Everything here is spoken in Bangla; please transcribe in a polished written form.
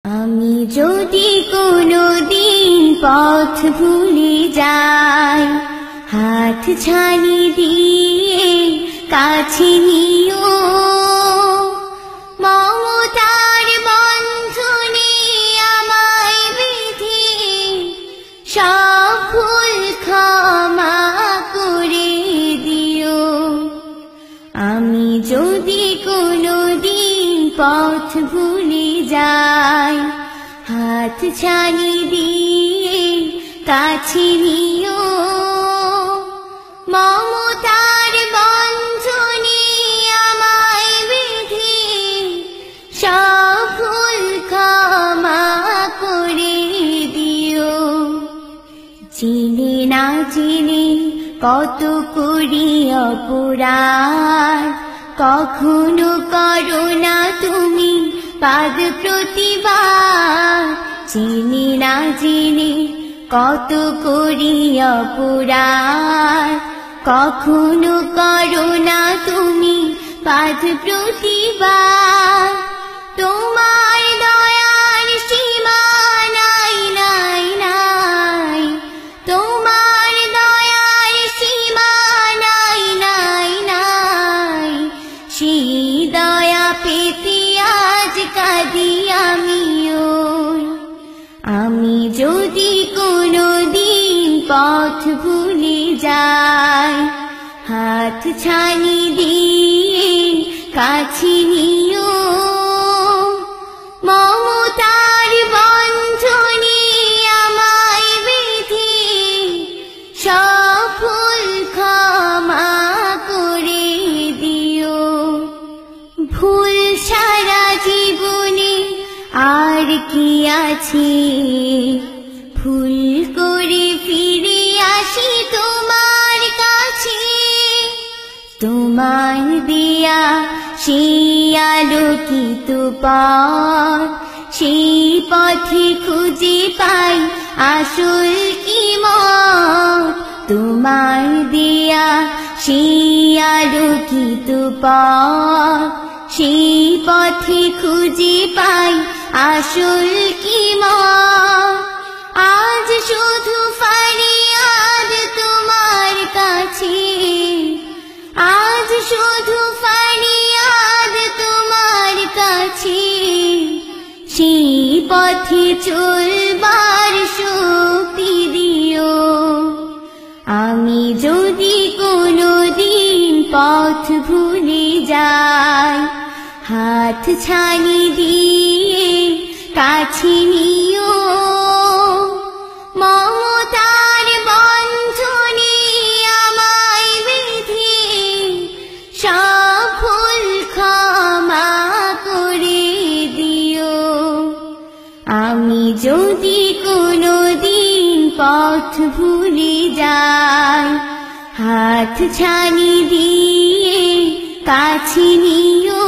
আমি যদি কোনোদিন পথ ভুলে যাই, হাত ছানি দিয়ে কাছে নিও, মমতার বন্ধনে আমায় বেঁধে সব ভুল ক্ষমা করে দিও। আমি যদি কোনোদিন পথ ভুলে যাই, হাত ছানি দিয়ে কাছে নিও, মমতার বন্ধনে আমায় বেঁধে সব ভুল ক্ষমা করে দিও। চিনে না চিনে কত করি অপরাধ, কখনো করো না তুমি পাদ প্রতিবাদ। চিনি না চিনি কত করি অপরাধ, কখনো করো না তুমি পাদ প্রতিবাদ। তোমার দয়ার সীমা নাই নাই নাই, তোমার দয়ার সীমা নাই নাই নাই, সেই দয়া পেতে আজ কাঁদি আমিও। আমি যদি কোনোদিন পথ ভুলে যাই, হাত ছানি দিয়ে কাছে নিও, মমতার বন্ধনে আমায় বেঁধে সব ভুল ক্ষমা করে দিও। ভুল সারা জীবনে আর কি আছে, ভুল করে ফিরে আসি তোমার কাছে। তোমার দিয়া সেই আলোকিত পথ, সেই পথে খুঁজে পাই আসল ঈমান। তোমার দিয়া সেই আলোকিত পথ, সেই পথে খুঁজে পাই আসল ঈমান। আজ শুধু ফরিয়াদ তোমার কাছে, আজ শুধু ফরিয়াদ তোমার কাছে, সেই পথে চলবার শক্তি দিও। আমি যদি কোনোদিন পথ ভুলে যাই, হাত ছানি দিয়ে কাছে নিও, মমতার বন্ধনে আমায় বেঁধে সব ভুল ক্ষমা করে দিও। আমি যদি কোনোদিন পথ ভুলে যাই, হাত ছানি দিয়ে কাছে নিও,